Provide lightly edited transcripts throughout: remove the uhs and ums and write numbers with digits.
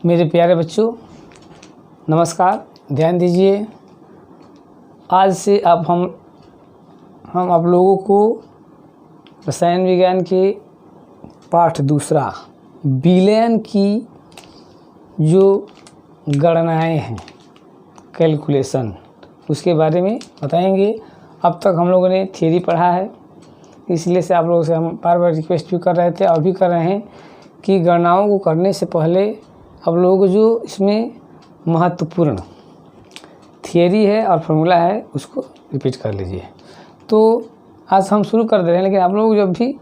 मेरे प्यारे बच्चों नमस्कार। ध्यान दीजिए, आज से अब हम आप लोगों को रसायन विज्ञान के पाठ दूसरा विलयन की जो गणनाएं हैं, कैलकुलेशन, उसके बारे में बताएंगे। अब तक हम लोगों ने थियरी पढ़ा है, इसलिए से आप लोगों से हम बार बार रिक्वेस्ट भी कर रहे थे और भी कर रहे हैं कि गणनाओं को करने से पहले आप लोगों को जो इसमें महत्वपूर्ण थियरी है और फार्मूला है उसको रिपीट कर लीजिए। तो आज हम शुरू कर दे रहे हैं, लेकिन आप लोग जब भी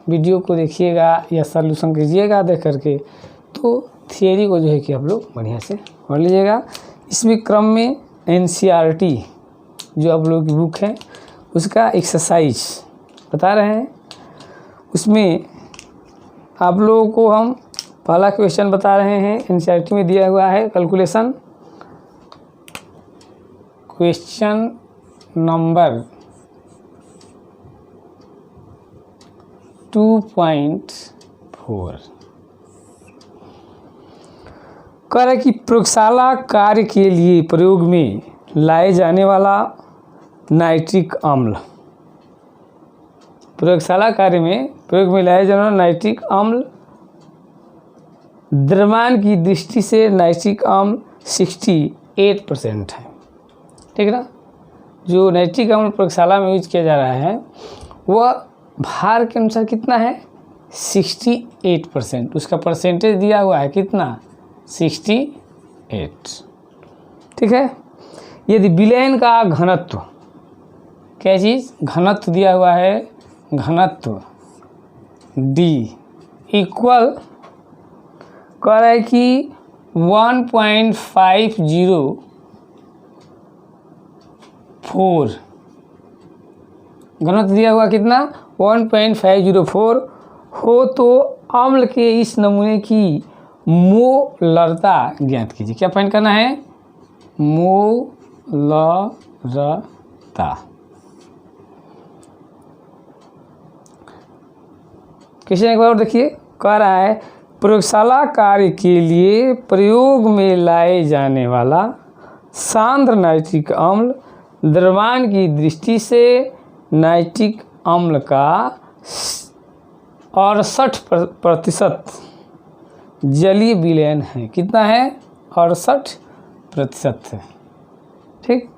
वीडियो को देखिएगा या सॉल्यूशन कीजिएगा देख करके, तो थियरी को जो है कि आप लोग बढ़िया से पढ़ लीजिएगा। इसमें क्रम में NCERT जो आप लोगों की बुक है उसका एक्सरसाइज बता रहे हैं, उसमें आप लोगों को हम पहला क्वेश्चन बता रहे हैं। NCERT में दिया हुआ है कैलकुलेशन, क्वेश्चन नंबर 2.4 कह रहा है कि प्रयोगशाला कार्य के लिए प्रयोग में लाए जाने वाला नाइट्रिक अम्ल, प्रयोगशाला कार्य में प्रयोग में लाया जाने वाला नाइट्रिक अम्ल द्रव्यमान की दृष्टि से नाइट्रिक अम्ल 68% है। ठीक है ना। जो नाइट्रिक अम्ल प्रयोगशाला में यूज किया जा रहा है वह भार के अनुसार कितना है, 68%। उसका परसेंटेज दिया हुआ है कितना, 68। ठीक है। यदि विलयन का घनत्व, क्या चीज़, घनत्व दिया हुआ है, घनत्व D इक्वल कह रहा है कि 1.504, घनत्व दिया हुआ कितना, 1.504 हो, तो अम्ल के इस नमूने की मोलरता ज्ञात कीजिए। क्या फाइंड करना है, मोलरता। क्वेश्चन एक बार और देखिए, कह रहा है प्रयोगशाला कार्य के लिए प्रयोग में लाए जाने वाला सांद्र नाइट्रिक अम्ल द्रव्यमान की दृष्टि से नाइट्रिक अम्ल का 68% जलीय विलयन है। कितना है, 68% है। ठीक,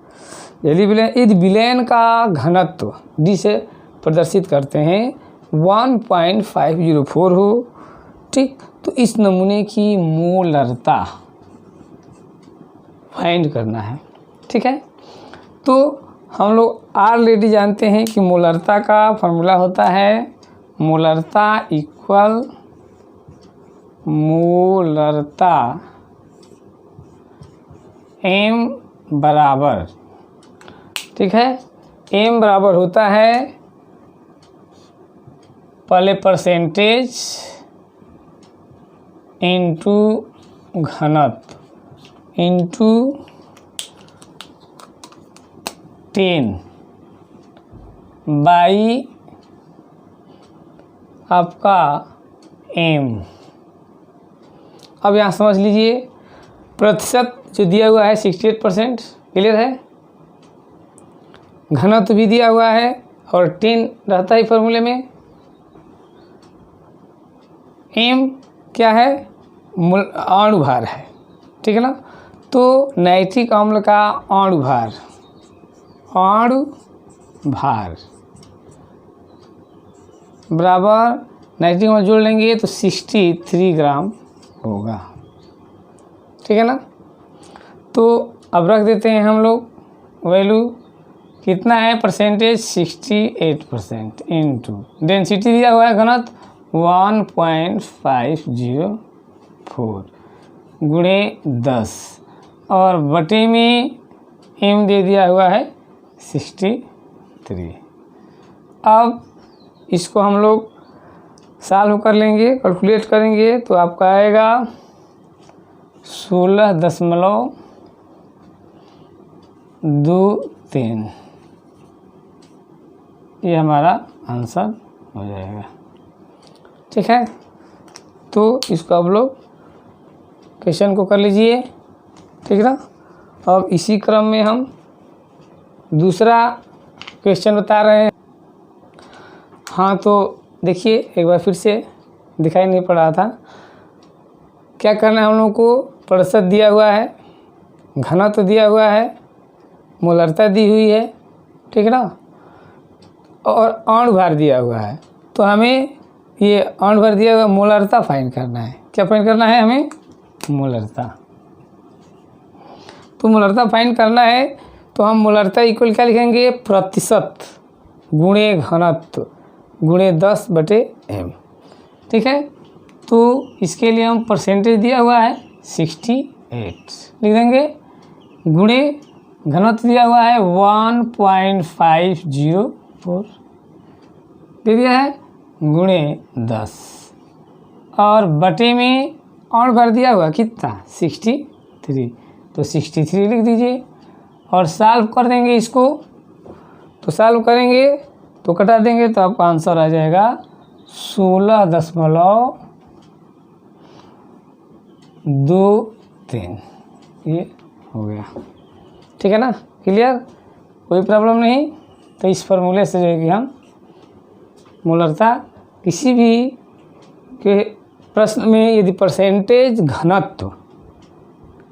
जलीय विलयन। यदि विलयन का घनत्व D से प्रदर्शित करते हैं 1.504 हो, ठीक, तो इस नमूने की मोलरता फाइंड करना है। ठीक है। तो हम लोग ऑलरेडी जानते हैं कि मोलरता का फॉर्मूला होता है, मोलरता इक्वल मोलरता M बराबर, ठीक है, M बराबर होता है पहले परसेंटेज इंटू घनत्व इंटू 10 बाई आपका M। अब यहाँ समझ लीजिए, प्रतिशत जो दिया हुआ है 68%, क्लियर है, घनत्व भी दिया हुआ है और 10 रहता है फॉर्मूले में। M क्या है, अणुभार है। ठीक है ना। तो नाइट्रिक अम्ल का अणुभार बराबर नाइट्रिक अम्ल जोड़ लेंगे तो 63 ग्राम होगा। ठीक है ना। तो अब रख देते हैं हम लोग वैल्यू, कितना है परसेंटेज, 68% इंटू डेंसिटी दिया हुआ है घनत्व 1.504 गुणे 10 और बटे में M दे दिया हुआ है 63। अब इसको हम लोग सॉल्व कर लेंगे, कैलकुलेट करेंगे, तो आपका आएगा 16.23। ये हमारा आंसर हो जाएगा। ठीक है। तो इसको आप लोग क्वेश्चन को कर लीजिए, ठीक है ना। अब इसी क्रम में हम दूसरा क्वेश्चन बता रहे हैं। हाँ, तो देखिए एक बार फिर से दिखाई नहीं पड़ रहा था। क्या करना है हम लोगों को, प्रतिशत दिया हुआ है, घनत्व दिया हुआ है, मोलरता दी हुई है, ठीक है ना, और अणु भार दिया हुआ है। तो हमें ये अणु भार दिया हुआ मोलरता फाइंड करना है। क्या फाइंड करना है हमें? मोलरता। तो मोलरता फाइंड करना है तो हम मोलरता इक्वल क्या लिखेंगे? प्रतिशत गुणे घनत्व गुणे 10/m, ठीक है। तो इसके लिए हम परसेंटेज दिया हुआ है 68 लिख देंगे, गुणे घनत्व दिया हुआ है 1.504 दे दिया है, गुणे 10 और बटे में और भर दिया हुआ कितना? 63। तो 63 लिख दीजिए और सॉल्व कर देंगे इसको। तो सॉल्व करेंगे तो कटा देंगे तो आपका आंसर आ जाएगा 16.23। ये हो गया, ठीक है ना, क्लियर, कोई प्रॉब्लम नहीं। तो इस फार्मूले से जो है कि हम मोलरता किसी भी के प्रश्न में यदि परसेंटेज घनत्व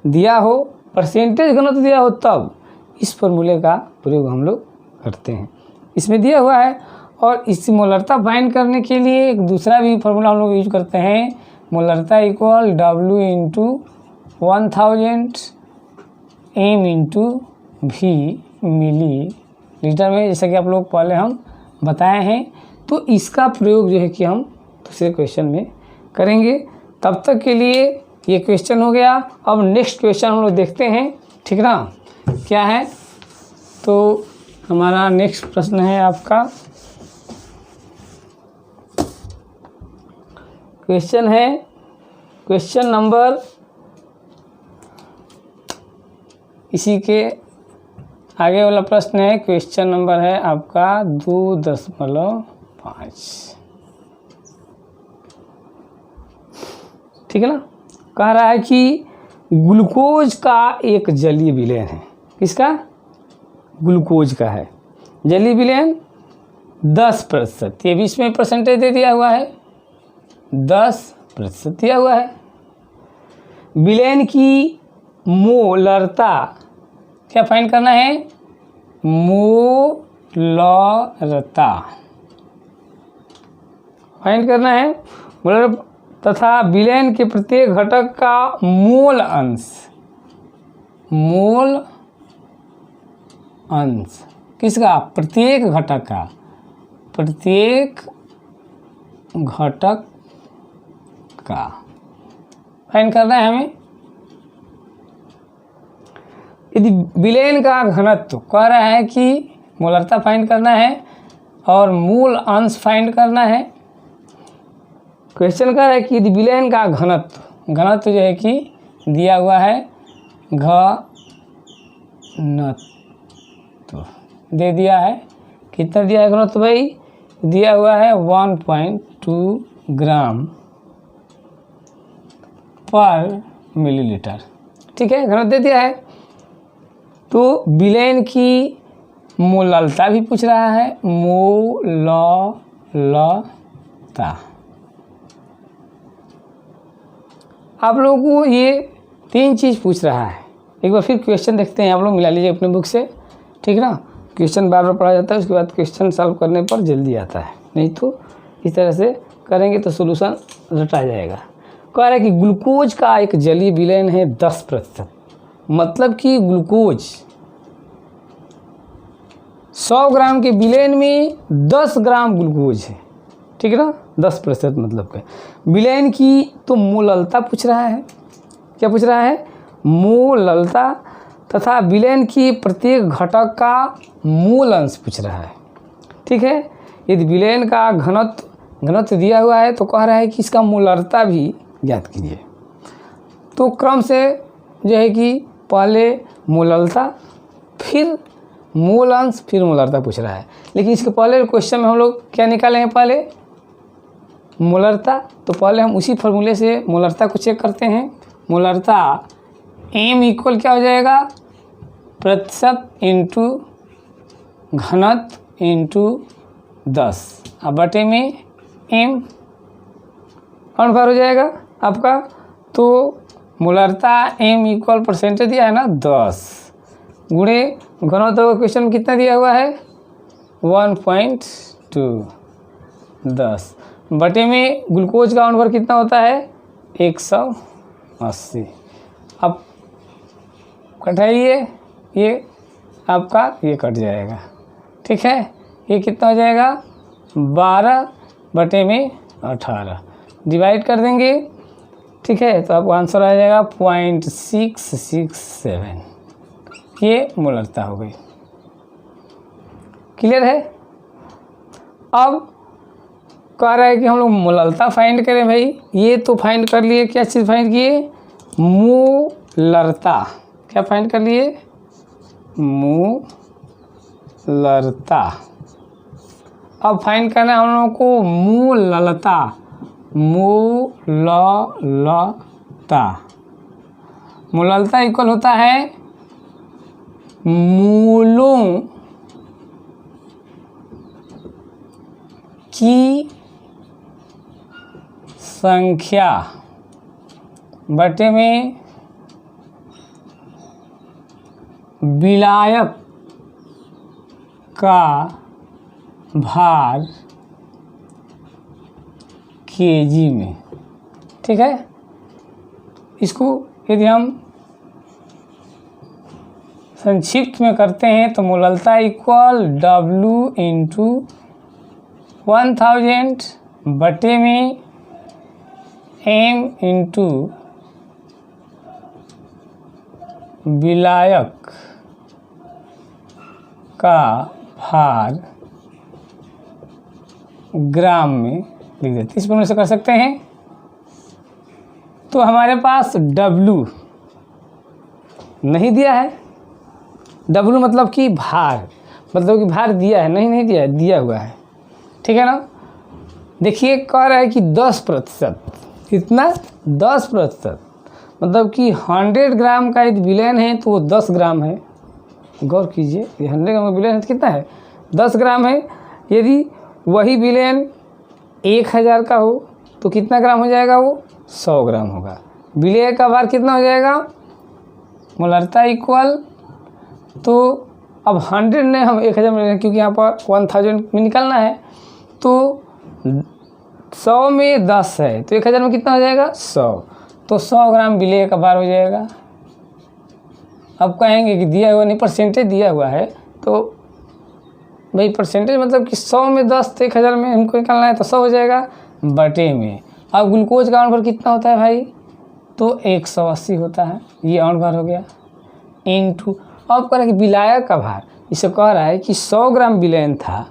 दिया हो, परसेंटेज घनत्व दिया हो, तब इस फार्मूले का प्रयोग हम लोग करते हैं। इसमें दिया हुआ है। और इस मोलरता फाइंड करने के लिए एक दूसरा भी फार्मूला हम लोग यूज करते हैं, मोलरता equal W into 1000 M into V millilitre में, जैसा कि आप लोग पहले हम बताए हैं। तो इसका प्रयोग जो है कि हम दूसरे क्वेश्चन में करेंगे। तब तक के लिए ये क्वेश्चन हो गया। अब नेक्स्ट क्वेश्चन हम लोग देखते हैं, ठीक ना, क्या है। तो हमारा नेक्स्ट प्रश्न है आपका, क्वेश्चन है क्वेश्चन नंबर, इसी के आगे वाला प्रश्न है, क्वेश्चन नंबर है आपका 2.5, ठीक है ना। कह रहा है कि ग्लूकोज का एक जलीय विलयन है। किसका? ग्लूकोज का है जलीय विलयन 10%। ये भी इसमें परसेंटेज दे दिया हुआ है, 10% दिया हुआ है। विलयन की मोलरता क्या फाइंड करना है? मोलरता फाइंड करना है। तथा विलयन के प्रत्येक घटक का मोल अंश किसका? प्रत्येक घटक का, प्रत्येक घटक का फाइंड करना है हमें। यदि विलयन का घनत्व कह रहा है कि मोलरता फाइंड करना है और मूल अंश फाइंड करना है। क्वेश्चन कह रहा है कि यदि विलयन का घनत्व जो है कि दिया हुआ है, घनत्व दे दिया है, कितना दिया है घनत्व भाई? दिया हुआ है 1.2 ग्राम पर मिलीलीटर, ठीक है, घनत्व दे दिया है। तो विलयन की मोलरता भी पूछ रहा है, मोलरता। आप लोगों को ये 3 चीज़ पूछ रहा है। एक बार फिर क्वेश्चन देखते हैं, आप लोग मिला लीजिए अपने बुक से, ठीक है ना। क्वेश्चन बार बार पढ़ा जाता है, उसके बाद क्वेश्चन सॉल्व करने पर जल्दी आता है, नहीं तो इस तरह से करेंगे तो सोल्यूशन रटा जाएगा। कह रहा है कि ग्लूकोज का एक जलीय विलयन है 10%, मतलब कि ग्लूकोज 100 ग्राम के विलयन में 10 ग्राम ग्लूकोज है, ठीक है ना, 10% मतलब के विलयन की। तो मोलरता पूछ रहा है, क्या पूछ रहा है? मोलरता तथा विलयन की प्रत्येक घटक का मूल अंश पूछ रहा है, ठीक है। यदि विलयन का घनत्व दिया हुआ है तो कह रहा है कि इसका मोलरता भी ज्ञात कीजिए। तो क्रम से जो है कि पहले मोलरता, फिर मूल अंश, फिर मोलरता पूछ रहा है। लेकिन इसके पहले क्वेश्चन में हम लोग क्या निकालेंगे? पहले मोलरता। तो पहले हम उसी फार्मूले से मोलरता को चेक करते हैं। मोलरता m इक्वल क्या हो जाएगा, प्रतिशत इंटू घनत्व इंटू 10 अब बटे में m कौन बार हो जाएगा आपका। तो मोलरता m इक्वल परसेंटेज दिया है ना 10 गुणे घनत्व क्वेश्चन में कितना दिया हुआ है 1.2 10 बटे में ग्लूकोज का अणुभार कितना होता है 180। अब कटाइए ये आपका ये कट जाएगा, ठीक है। ये कितना हो जाएगा 12 बटे में 18 डिवाइड कर देंगे, ठीक है। तो आपको आंसर आ जाएगा 0.667। ये मोलरता हो गई। क्लियर है। अब कह रहा है कि हम लोग मोलरता फाइंड करें भाई। ये तो फाइंड कर लिए, क्या चीज़ फाइंड किए मोलरता। क्या फाइंड कर लिए मोलरता। अब फाइंड करना है हम लोगों को मोललता। मोललता मोललता इक्वल होता है मोलों की संख्या बटे में विलायक का भार केजी में, ठीक है। इसको यदि हम संक्षिप्त में करते हैं तो मोललता इक्वल W इंटू 1000 बटे में M इंटू विलायक का भार ग्राम में लिख देते। इस प्रकार से कर सकते हैं। तो हमारे पास W नहीं दिया है। W मतलब कि भार, मतलब कि भार दिया है, नहीं दिया है, दिया हुआ है, ठीक है ना। देखिए कह रहा है कि 10%, कितना 10%, मतलब कि 100 ग्राम का यदि विलयन है तो वो 10 ग्राम है। गौर कीजिए, ये 100 ग्राम का विलयन है तो कितना है 10 ग्राम है। यदि वही विलयन 1000 का हो तो कितना ग्राम हो जाएगा, वो 100 ग्राम होगा। विलय का भार कितना हो जाएगा मोलरता इक्वल, तो अब 100 ने हम 1000 में ले रहे हैं क्योंकि यहाँ पर 1000 में निकालना है। तो 100 में 10 है तो 1000 में कितना हो जाएगा 100, तो 100 ग्राम विलय का भार हो जाएगा। अब कहेंगे कि दिया हुआ नहीं, परसेंटेज दिया हुआ है, तो भाई परसेंटेज मतलब कि 100 में 10 तो 1000 में हमको निकालना है तो 100 हो जाएगा बटे में। अब ग्लूकोज का अणुभार कितना होता है भाई, तो 180 होता है। ये अणुभार हो गया इनटू, अब कह रहा है कि विलायक का भार, इसे कह रहा है कि 100 ग्राम विलयन था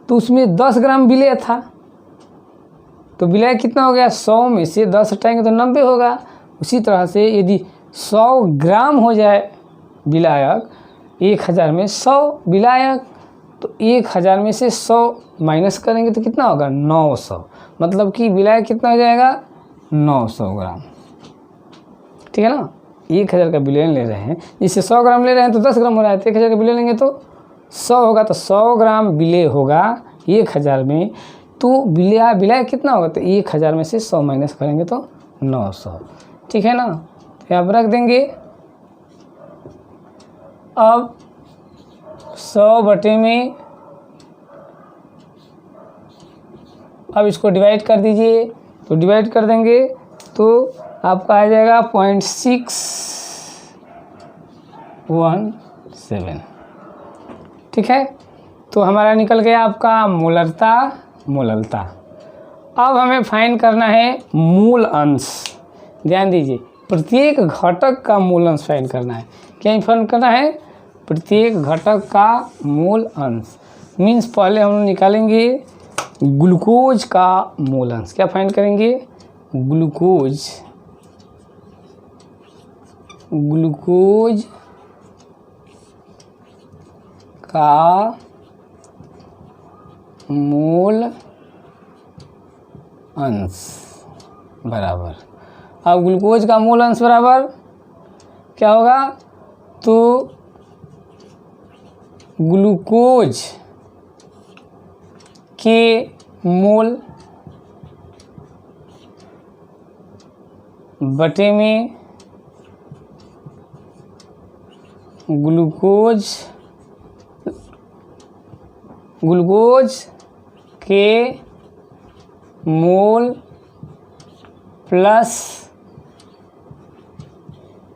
तो उसमें 10 ग्राम विलय था, तो विलय कितना हो गया 100 में से 10 हटाएंगे तो 90 होगा। उसी तरह से यदि 100 ग्राम हो जाए विलायक, 1000 में 100 विलायक, तो 1000 में से 100 माइनस करेंगे तो कितना होगा 900, मतलब कि विलायक कितना हो जाएगा 900 ग्राम, ठीक है ना। 1000 का विलयन ले रहे हैं, इससे 100 ग्राम ले रहे हैं तो 10 ग्राम हो रहा है, तो 1000 का विलय लेंगे तो 100 होगा, तो 100 ग्राम विलय होगा 1000 में। तो विलय कितना होगा, तो 1000 में से 100 माइनस करेंगे तो 900, ठीक है ना। तो यहाँ पर रख देंगे। अब 100 बटे में, अब इसको डिवाइड कर दीजिए, तो डिवाइड कर देंगे तो आपका आ जाएगा 0.617, ठीक है। तो हमारा निकल गया आपका मोलरता। अब हमें फाइंड करना है मूल अंश। ध्यान दीजिए, प्रत्येक घटक का मूल अंश फाइंड करना है। क्या फाइंड करना है, प्रत्येक घटक का मूल अंश। मीन्स पहले हम निकालेंगे ग्लूकोज का मूल अंश। क्या फाइंड करेंगे, ग्लूकोज का मूल अंश बराबर अब ग्लूकोज का मोल अंश बराबर क्या होगा, तो ग्लूकोज के मोल बटे में ग्लूकोज के मोल प्लस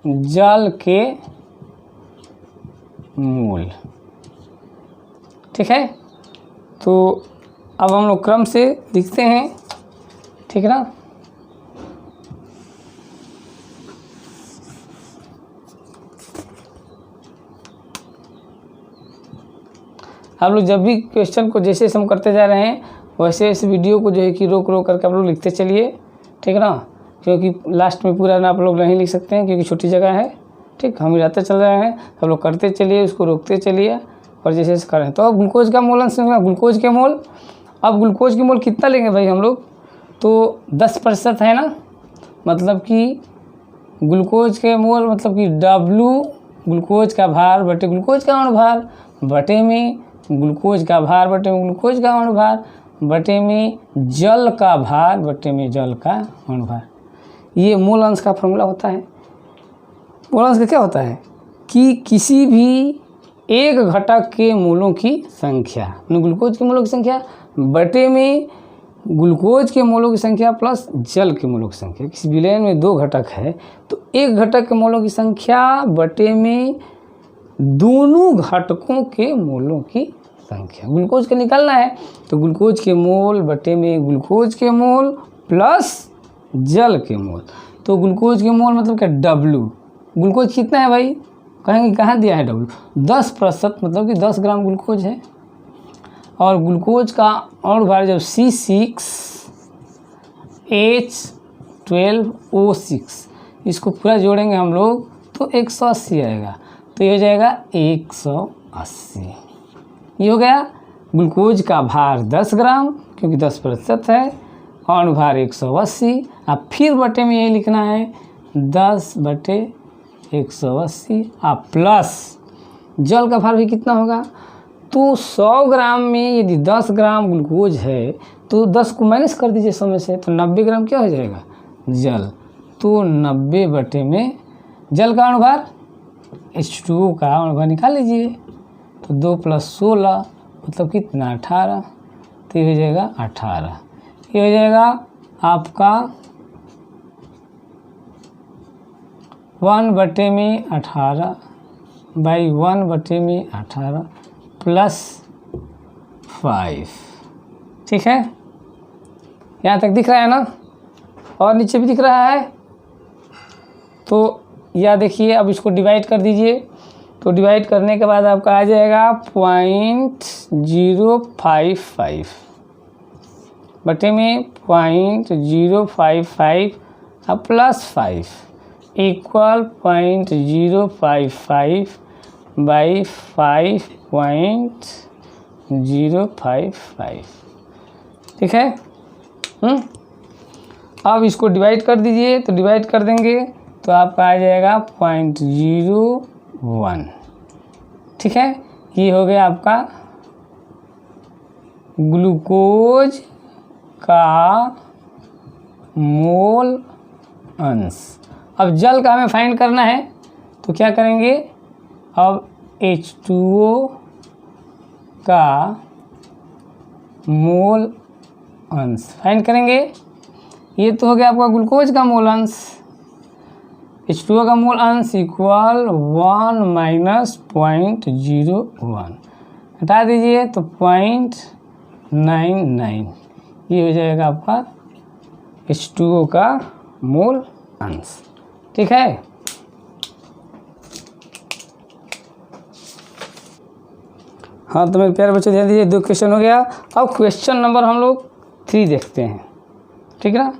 जल के मोल। ठीक है, तो अब हम लोग क्रम से लिखते हैं, ठीक है ना। आप लोग जब भी क्वेश्चन को जैसे हम करते जा रहे हैं वैसे इस वीडियो को जो है कि रोक रोक करके आप लोग लिखते चलिए, ठीक है ना, क्योंकि लास्ट में पूरा ना आप लोग नहीं लिख सकते हैं क्योंकि छोटी जगह है। ठीक, हम मिलाते चल रहे हैं, आप लोग करते चलिए, उसको रोकते चलिए और जैसे जैसे करें। तो अब ग्लूकोज का मोल अंश निकला, ग्लूकोज के मोल। अब ग्लूकोज की मोल कितना लेंगे भाई हम लोग, तो 10% है ना, मतलब कि ग्लूकोज के मोल मतलब कि W ग्लूकोज का भार बटे ग्लूकोज का अनुभार बटे में ग्लूकोज का भार बटे में ग्लूकोज का अनुभार बटे में जल का भार बटे में जल का अनुभार। ये मोल अंश का फॉर्मूला होता है। मोल अंश का क्या होता है कि किसी भी एक घटक के मोलों की संख्या, ग्लूकोज के मोलों की संख्या बटे में ग्लूकोज के मोलों की संख्या प्लस जल के मोलों की संख्या। किसी विलयन में 2 घटक है तो एक घटक के मोलों की संख्या बटे में दोनों घटकों के मोलों की संख्या। ग्लूकोज का निकालना है तो ग्लूकोज के मोल बटे में ग्लूकोज के मोल प्लस जल के मोल। तो ग्लूकोज के मोल मतलब क्या, W। ग्लूकोज कितना है भाई, कहेंगे कहाँ दिया है W, 10%, मतलब कि 10 ग्राम ग्लूकोज है। और ग्लूकोज का अनुभार जब C6H12O6 इसको पूरा जोड़ेंगे हम लोग तो 180 आएगा, तो ये हो जाएगा 180। ये हो गया ग्लूकोज का भार 10 ग्राम क्योंकि 10% है और अनुभार 180। अब फिर बटे में यही लिखना है 10/180 प्लस जल का भार भी कितना होगा, तो 100 ग्राम में यदि 10 ग्राम ग्लूकोज है तो 10 को माइनस कर दीजिए समय से, तो 90 ग्राम क्या हो जाएगा जल। तो 90 बटे में जल का अनुभार H2O का अनुभार निकाल लीजिए, तो 2 + 16 मतलब कितना 18, तो ये हो जाएगा 18। ये हो जाएगा आपका 1/18 प्लस 5। ठीक है, यहाँ तक दिख रहा है ना, और नीचे भी दिख रहा है। तो या देखिए अब इसको डिवाइड कर दीजिए, तो डिवाइड करने के बाद आपका आ जाएगा 0.055 बटे में 0.055 प्लस 5 इक्वल 0.055 बाई 5.055। ठीक है, अब इसको डिवाइड कर दीजिए, तो डिवाइड कर देंगे तो आपका आ जाएगा 0.01। ठीक है, ये हो गया आपका ग्लूकोज का मोल अंश। अब जल का हमें फाइंड करना है तो क्या करेंगे, अब H2O का मोल अंश फाइंड करेंगे। ये तो हो गया आपका ग्लूकोज का मोल अंश, H2O का मोल अंश इक्वल 1 माइनस 0.01 हटा दीजिए तो 0.99। ये हो जाएगा आपका H2O का मोल अंश। ठीक है, हाँ तो मेरे प्यारे बच्चों ध्यान दीजिए, 2 क्वेश्चन हो गया। अब क्वेश्चन नंबर हम लोग 3 देखते हैं। ठीक है ना,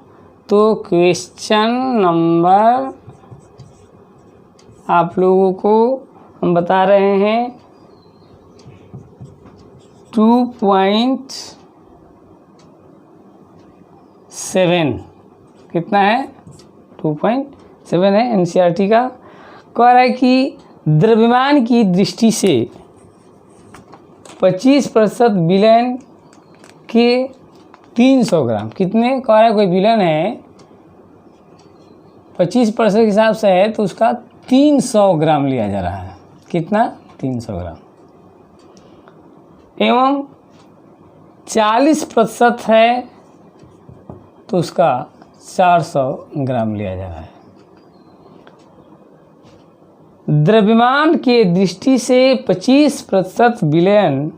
तो क्वेश्चन नंबर आप लोगों को हम बता रहे हैं 2.7 कितना है 2.7 है एनसीईआरटी का। कह रहा है कि द्रव्यमान की दृष्टि से 25% विलयन के 300 ग्राम कितने, कह रहा है कोई विलयन है 25% के हिसाब से है तो उसका 300 ग्राम लिया जा रहा है। कितना, 300 ग्राम। एवं 40% है तो उसका 400 ग्राम लिया जा रहा है। द्रव्यमान के दृष्टि से 25% विलयन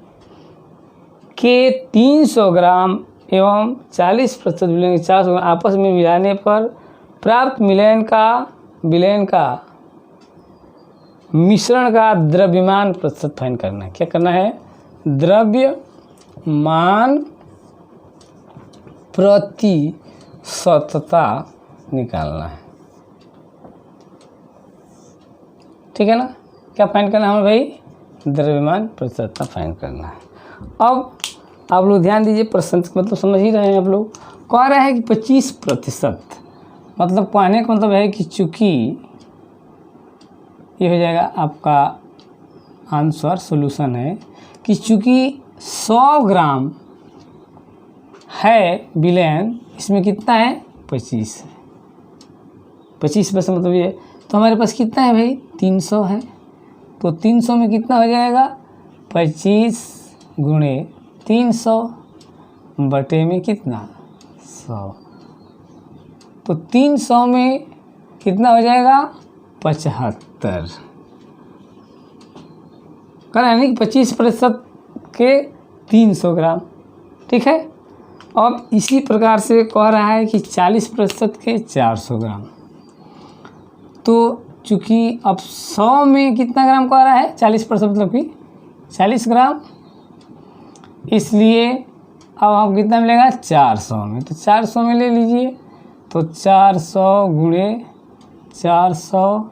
के 300 ग्राम एवं 40% विलयन के 400 ग्राम आपस में मिलाने पर प्राप्त विलयन का मिश्रण का द्रव्यमान प्रतिशत फाइंड करना है। क्या करना है, द्रव्यमान प्रतिशतता निकालना है। ठीक है ना, क्या फाइंड करना है हमें भाई, द्रव्यमान प्रतिशतता फाइंड करना है। अब आप लोग ध्यान दीजिए, प्रश्न मतलब समझ ही रहे हैं आप लोग। कह रहा है कि 25% मतलब कहने का मतलब है कि चूँकि ये हो जाएगा आपका आंसर, सोल्यूशन है कि चूँकि 100 ग्राम है विलयन, इसमें कितना है 25 है। 25% मतलब ये, तो हमारे पास कितना है भाई 300 है, तो 300 में कितना हो जाएगा 25 गुणे 300 बटे में कितना 100, तो 300 में कितना हो जाएगा 75। कहना है कि 25% के 300 ग्राम। ठीक है, अब इसी प्रकार से कह रहा है कि 40% के 400 ग्राम। तो चूँकि अब 100 में कितना ग्राम कह रहा है 40% मतलब कि 40 ग्राम, इसलिए अब आप कितना मिलेगा 400 में, तो 400 में ले लीजिए, तो 400 गुणे 400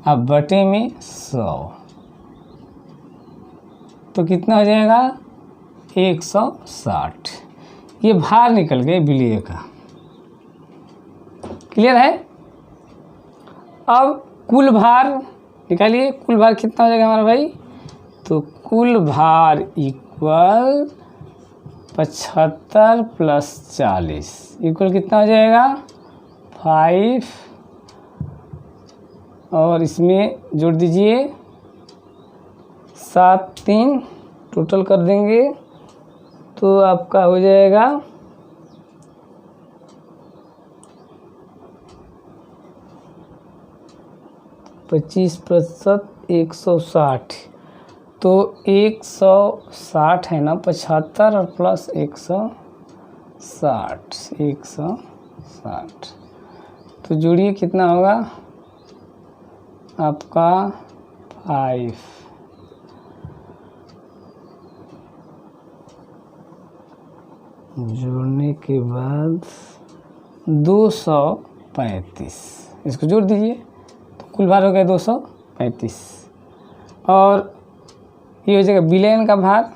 अब बटे में 100, तो कितना हो जाएगा 160। ये भार निकल गए विलय का। क्लियर है। अब कुल भार निकालिए, कुल भार कितना हो जाएगा हमारा भाई, तो कुल भार इक्वल 75 प्लस 40 इक्वल कितना हो जाएगा 5, और इसमें जोड़ दीजिए 7 3 टोटल कर देंगे तो आपका हो जाएगा 25% 160, तो 160 है ना 75 और प्लस 160, तो जोड़िए कितना होगा आपका 5, जोड़ने के बाद 235, इसको जोड़ दीजिए तो कुल भार हो गया 235, और ये हो जाएगा विलयन का भार,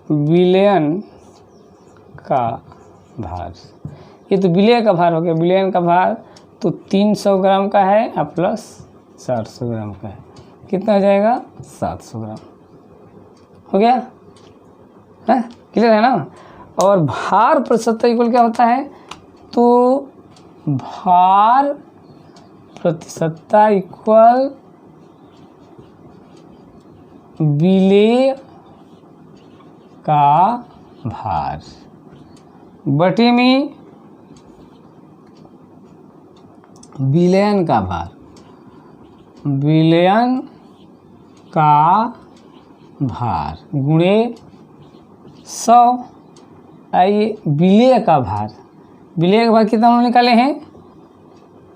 विलयन का भार, ये तो विलय का भार हो गया। विलयन का भार तो 300 ग्राम का है और प्लस 400 ग्राम का है, कितना हो जाएगा 700 ग्राम हो गया है। क्लियर है ना। और भार प्रतिशतता इक्वल क्या होता है, तो भार प्रतिशतता इक्वल विलय का भार बटे में विलयन का भार, विलयन का भार गुणे 100। आइए विलय का भार, विलय का भार कितना हम निकाले हैं,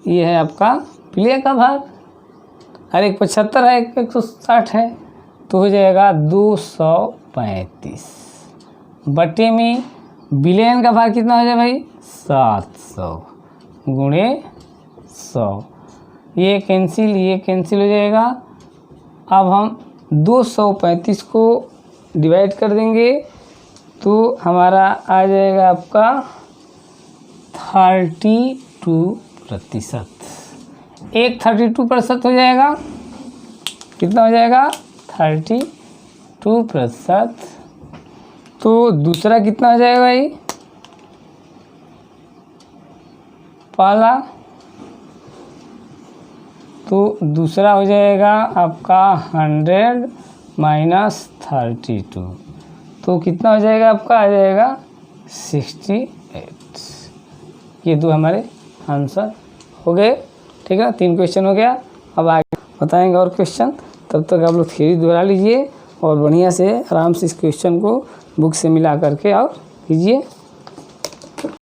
ये है आपका विलय का भार, और एक 75 है एक 160 है, तो हो जाएगा 235 बटे में विलयन का भार कितना हो जाए भाई 700 गुणे 100, ये कैंसिल हो जाएगा। अब हम 235 को डिवाइड कर देंगे तो हमारा आ जाएगा आपका 32 32%। एक 32% हो जाएगा, कितना हो जाएगा 32%। तो दूसरा कितना हो जाएगा भाई, पहला तो दूसरा हो जाएगा आपका 100 माइनस 32, तो कितना हो जाएगा आपका, आ जाएगा 68। ये दो हमारे आंसर हो गए। ठीक है, 3 क्वेश्चन हो गया। अब आगे बताएंगे और क्वेश्चन, तब तक आप लोग थ्योरी दोहरा लीजिए और बढ़िया से आराम से इस क्वेश्चन को बुक से मिला करके और कीजिए।